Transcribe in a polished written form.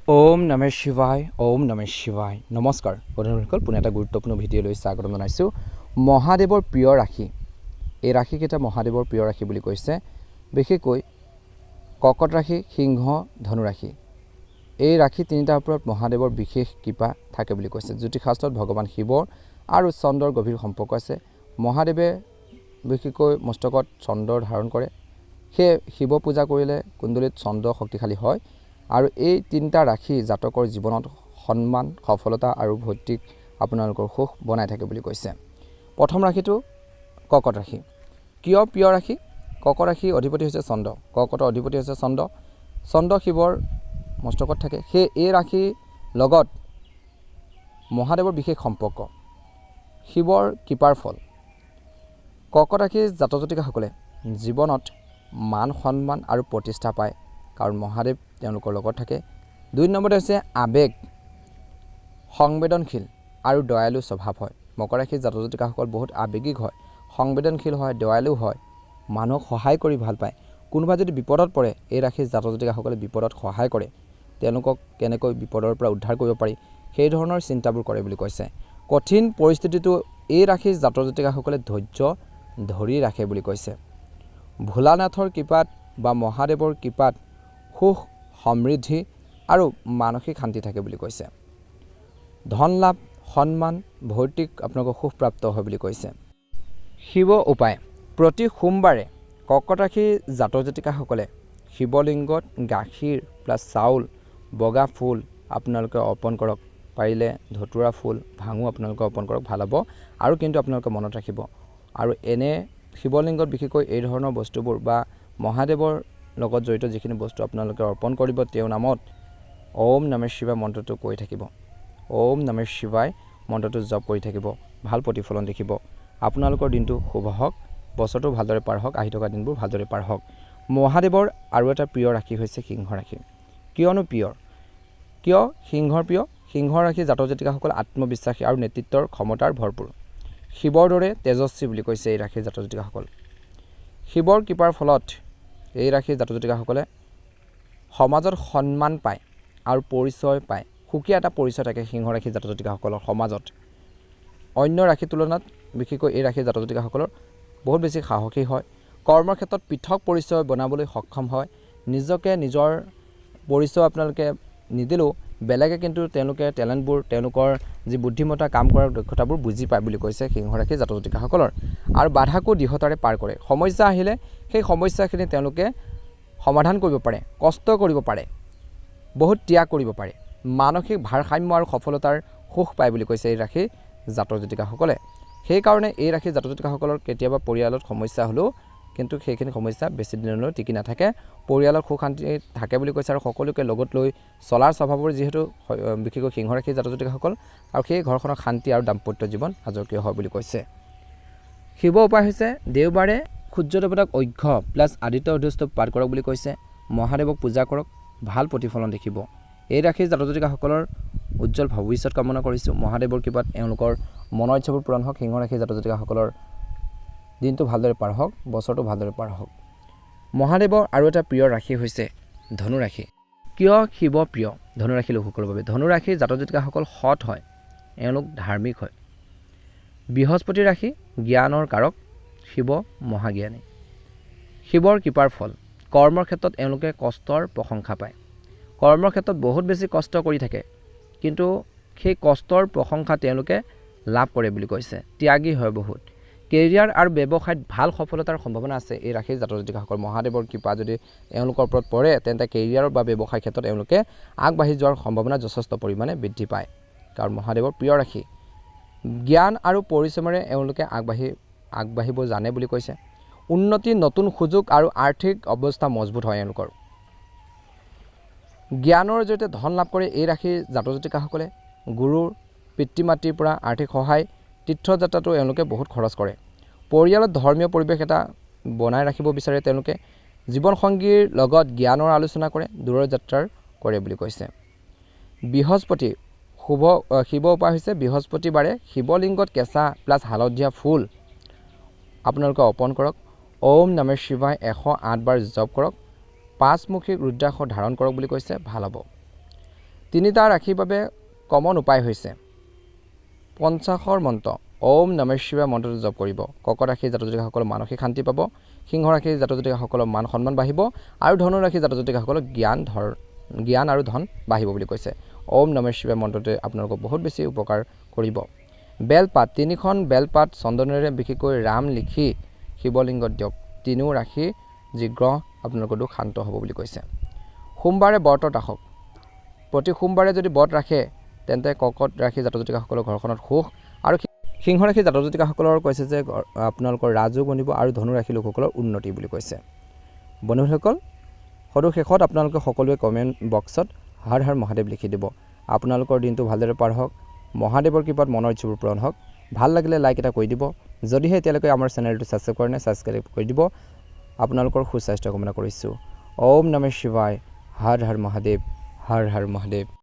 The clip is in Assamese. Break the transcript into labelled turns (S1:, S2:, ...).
S1: ওম নমঃ শিৱায় ওম নমঃ শিৱায় নমস্কাৰ বন্ধুসকল পুনে এটা গুৰুত্বপূৰ্ণ ভিডিঅ'লৈ স্বাগতম জনাইছোঁ মহাদেৱৰ প্ৰিয় ৰাশি এই ৰাশিকেইটা মহাদেৱৰ প্ৰিয় ৰাশি বুলি কৈছে বিশেষকৈ কৰ্কট ৰাশি সিংহ ধনু ৰাশি এই ৰাশি তিনিটাৰ ওপৰত মহাদেৱৰ বিশেষ কৃপা থাকে বুলি কৈছে জ্যোতিষশাস্ত্ৰত ভগৱান শিৱৰ আৰু চন্দ্ৰৰ গভীৰ সম্পৰ্ক আছে মহাদেৱে বিশেষকৈ মস্তকত চন্দ্ৰ ধাৰণ কৰে সেই শিৱ পূজা কৰিলে কুণ্ডলীত চন্দ্ৰ শক্তিশালী হয় আৰু এই তিনিটা ৰাশি জাতকৰ জীৱনত সন্মান সফলতা আৰু ভৌতিক আপোনালোকৰ সুখ বনাই থাকে বুলি কৈছে প্ৰথম ৰাশিটো কৰ্কট ৰাশি কিয় প্ৰিয় ৰাশি কৰ্কট ৰাশি অধিপতি হৈছে চন্দ্ৰ কৰ্কটৰ অধিপতি হৈছে চন্দ্ৰ শিৱৰ মস্তকত থাকে সেই এই ৰাশিৰ লগত মহাদেৱৰ বিশেষ সম্পৰ্ক শিৱৰ কৃপাৰ ফল কৰ্কট ৰাশিৰ জাতক জাতিকাসকলে জীৱনত মান সন্মান আৰু প্ৰতিষ্ঠা পায় কাৰণ মহাদেৱ তেওঁলোকৰ লগত থাকে দুই নম্বৰতে হৈছে আবেগ সংবেদনশীল আৰু দয়ালু স্বভাৱ হয় মকৰ ৰাশিৰ জাতক জাতিকাসকল বহুত আবেগিক হয় সংবেদনশীল হয় দয়ালু হয় মানুহক সহায় কৰি ভাল পায় কোনোবা যদি বিপদত পৰে এই ৰাশিৰ জাতক জাতিকাসকলে বিপদত সহায় কৰে তেওঁলোকক কেনেকৈ বিপদৰ পৰা উদ্ধাৰ কৰিব পাৰি সেই ধৰণৰ চিন্তাবোৰ কৰে বুলি কৈছে কঠিন পৰিস্থিতিটো এই ৰাশিৰ জাতক জাতিকাসকলে ধৈৰ্য ধৰি ৰাখে বুলি কৈছে ভোলানাথৰ কৃপাত বা মহাদেৱৰ কৃপাত সুখ সমৃদ্ধি আৰু মানসিক শান্তি থাকে বুলি কৈছে ধন লাভ সন্মান ভৌতিক আপোনালোকৰ সুখ প্ৰাপ্ত হয় বুলি কৈছে শিৱ উপায় প্ৰতি সোমবাৰে কৰ্কট ৰাশিৰ জাতক জাতিকাসকলে শিৱলিংগত গাখীৰ প্লাছ চাউল বগা ফুল আপোনালোকে অৰ্পণ কৰক পাৰিলে ধতুৰা ফুল ভাঙো আপোনালোকে অৰ্পণ কৰক ভাল হ'ব আৰু কিন্তু আপোনালোকে মনত ৰাখিব আৰু এনে শিৱলিংগত বিশেষকৈ এই ধৰণৰ বস্তুবোৰ বা মহাদেৱৰ লগত জড়িত যিখিনি বস্তু আপোনালোকে অৰ্পণ কৰিব তেওঁৰ নামত ওম নমঃ শিৱায় মন্ত্ৰটো কৈ থাকিব ওম নমঃ শিৱায় মন্ত্ৰটো জপ কৰি থাকিব ভাল প্ৰতিফলন দেখিব আপোনালোকৰ দিনটো শুভ হওক বছৰটো ভালদৰে পাৰ হওক আহি থকা দিনবোৰ ভালদৰে পাৰ হওক মহাদেৱৰ আৰু এটা প্ৰিয় ৰাশি হৈছে সিংহ ৰাশি কিয়নো কিয় সিংহ ৰাশি জাতক জাতিকাসকল আত্মবিশ্বাসী আৰু নেতৃত্বৰ ক্ষমতাৰ ভৰপূৰ শিৱৰ দৰে তেজস্বী বুলি কৈছে এই ৰাশিৰ জাতক জাতিকাসকল শিৱৰ কৃপাৰ ফলত এই ৰাশিৰ জাতক জাতিকাসকলে সমাজত সন্মান পায় আৰু পৰিচয় পায় সুকীয়া এটা পৰিচয় থাকে সিংহ ৰাশিৰ জাতক জাতিকাসকলৰ সমাজত অন্য ৰাশিৰ তুলনাত বিশেষকৈ এই ৰাশিৰ জাতক জাতিকাসকলৰ বহুত বেছি সাহসী হয় কৰ্মৰ ক্ষেত্ৰত পৃথক পৰিচয় বনাবলৈ সক্ষম হয় নিজকে নিজৰ পৰিচয় আপোনালোকে নিদিলেও বেলেগে কিন্তু তেওঁলোকে টেলেণ্টবোৰ তেওঁলোকৰ যি বুদ্ধিমত্তা কাম কৰাৰ দক্ষতাবোৰ বুজি পায় বুলি কৈছে সিংহ ৰাশিৰ জাতক জাতিকাসকলৰ আৰু বাধাকো দৃঢ়তাৰে পাৰ কৰে সমস্যা আহিলে সেই সমস্যাখিনি তেওঁলোকে সমাধান কৰিব পাৰে কষ্ট কৰিব পাৰে বহুত ত্যাগ কৰিব পাৰে মানসিক ভাৰসাম্য আৰু সফলতাৰ সুখ পায় বুলি কৈছে এই ৰাশিৰ জাতক জাতিকাসকলে সেইকাৰণে এই ৰাশিৰ জাতক জাতিকাসকলৰ কেতিয়াবা পৰিয়ালত সমস্যা হ'লেও কিন্তু সেইখিনি সমস্যা বেছি দিনলৈ টিকি নাথাকে পৰিয়ালৰ সুখ শান্তি থাকে বুলি কৈছে আৰু সকলোকে লগত লৈ চলাৰ স্বভাৱৰ যিহেতু বিশেষকৈ সিংহ ৰাশিৰ জাতক জাতিকাসকল আৰু সেই ঘৰখনৰ শান্তি আৰু দাম্পত্য জীৱন সাজকীয় হয় বুলি কৈছে শিৱ উপায় হৈছে দেওবাৰে সূৰ্য দেৱতাক অৰ্ঘ্য প্লাছ আদিত্য অধ্যস্ত পাঠ কৰক বুলি কৈছে মহাদেৱক পূজা কৰক ভাল প্ৰতিফলন দেখিব এই ৰাশিৰ জাতক জাতিকাসকলৰ উজ্জ্বল ভৱিষ্যত কামনা কৰিছোঁ মহাদেৱৰ কৃপাত এওঁলোকৰ মনৰ ইচ্ছাবোৰ পূৰণ হওক সিংহ ৰাশিৰ জাতক জাতিকাসকলৰ দিনটো ভালদৰে পাৰ হওক বছৰটো ভালদৰে পাৰ হওক মহাদেৱৰ আৰু এটা প্ৰিয় ৰাশি হৈছে ধনু ৰাশি কিয় শিৱ প্ৰিয় ধনু ৰাশি লোকসকলৰ বাবে ধনু ৰাশিৰ জাতক জাতিকাসকল সৎ হয় এওঁলোক ধাৰ্মিক হয় বৃহস্পতি ৰাশি জ্ঞানৰ কাৰক শিৱ মহাজ্ঞানী শিৱৰ কৃপাৰ ফল কৰ্মৰ ক্ষেত্ৰত এওঁলোকে কষ্টৰ প্ৰশংসা পায় কৰ্মৰ ক্ষেত্ৰত বহুত বেছি কষ্ট কৰি থাকে কিন্তু সেই কষ্টৰ প্ৰশংসা তেওঁলোকে লাভ কৰে বুলি কৈছে ত্যাগী হয় বহুত কেৰিয়াৰ আৰু ব্যৱসায়ত ভাল সফলতাৰ সম্ভাৱনা আছে এই ৰাশিৰ জাতক জাতিকাসকল মহাদেৱৰ কৃপা যদি এওঁলোকৰ ওপৰত পৰে তেন্তে কেৰিয়াৰ বা ব্যৱসায় ক্ষেত্ৰত এওঁলোকে আগবাঢ়ি যোৱাৰ সম্ভাৱনা যথেষ্ট পৰিমাণে বৃদ্ধি পায় কাৰণ মহাদেৱৰ প্ৰিয় ৰাশি জ্ঞান আৰু পৰিশ্ৰমেৰে এওঁলোকে আগবাঢ়িব জানে বুলি কৈছে উন্নতি নতুন সুযোগ আৰু আৰ্থিক অৱস্থা মজবুত হয় এওঁলোকৰ জ্ঞানৰ জৰিয়তে ধন লাভ কৰে এই ৰাশিৰ জাতক জাতিকাসকলে গুৰুৰ পিতৃ মাতৃৰ পৰা আৰ্থিক সহায় তীৰ্থযাত্ৰাটো এওঁলোকে বহুত খৰচ কৰে পৰিয়ালত ধৰ্মীয় পৰিৱেশ এটা বনাই ৰাখিব বিচাৰে তেওঁলোকে জীৱনসংগীৰ লগত জ্ঞানৰ আলোচনা কৰে দূৰৰ যাত্ৰাৰ কৰে বুলি কৈছে বৃহস্পতি শিৱ উপায় হৈছে বৃহস্পতিবাৰে শিৱলিংগত কেঁচা প্লাছ হালধীয়া ফুল আপোনালোকে অৰ্পণ কৰক ওম নমঃ শিৱায় 108 বাৰ জপ কৰক পাঁচমুখী ৰুদ্ৰাক্ষ ধাৰণ কৰক বুলি কৈছে ভাল হ'ব তিনিটা ৰাশিৰ বাবে কমন উপায় হৈছে পঞ্চাশৰ মন্ত্ৰ ওম নমঃ শিৱায় মন্ত্ৰটো জপ কৰিব। কৰ্কট ৰাশিৰ জাতক জাতিকাসকলৰ মানসিক শান্তি পাব। সিংহ ৰাশিৰ জাতক জাতিকাসকলৰ মান সন্মান বাঢ়িব আৰু ধনু ৰাশিৰ জাতক জাতিকাসকলৰ জ্ঞান আৰু ধন বাঢ়িব বুলি কৈছে। ওম নমঃ শিৱায় মন্ত্ৰটোৱে আপোনালোকক বহুত বেছি উপকাৰ কৰিব। বেলপাত 3খন বেলপাত চন্দনেৰে বিশেষকৈ ৰাম লিখি শিৱলিংগত দিয়ক। তিনিও ৰাশিৰ যি গ্ৰহ আপোনালোকৰ দুখ শান্ত হ'ব বুলি কৈছে। সোমবাৰে ব্ৰতত ৰাখক। প্ৰতি সোমবাৰে যদি ব্ৰত ৰাখে তেন্তে কৰ্কট ৰাশিৰ জাতক জাতিকাসকলৰ ঘৰখনত সুখ আৰু সিংহ ৰাশিৰ জাতক জাতিকাসকলৰ কৈছে যে আপোনালোকৰ ৰাজু বনিব আৰু ধনু ৰাশিৰ লোকসকলৰ উন্নতি বুলি কৈছে। বন্ধুসকল, সদৌ শেষত আপোনালোকে সকলোৱে কমেণ্ট বক্সত হৰ হৰ মহাদেৱ লিখি দিব। আপোনালোকৰ দিনটো ভালদৰে পাৰ হওক, মহাদেৱৰ কৃপাত মনৰ ইচ্ছাবোৰ পূৰণ হওক। ভাল লাগিলে লাইক এটা কৰি দিব। যদিহে এতিয়ালৈকে আমাৰ চেনেলটো ছাবস্ক্ৰাইব কৰা নাই ছাবস্ক্ৰাইব কৰি দিব। আপোনালোকৰ সুস্বাস্থ্য কামনা কৰিছোঁ। ওম নমঃ শিৱায়, হৰ হৰ মহাদেৱ, হৰ হৰ মহাদেৱ।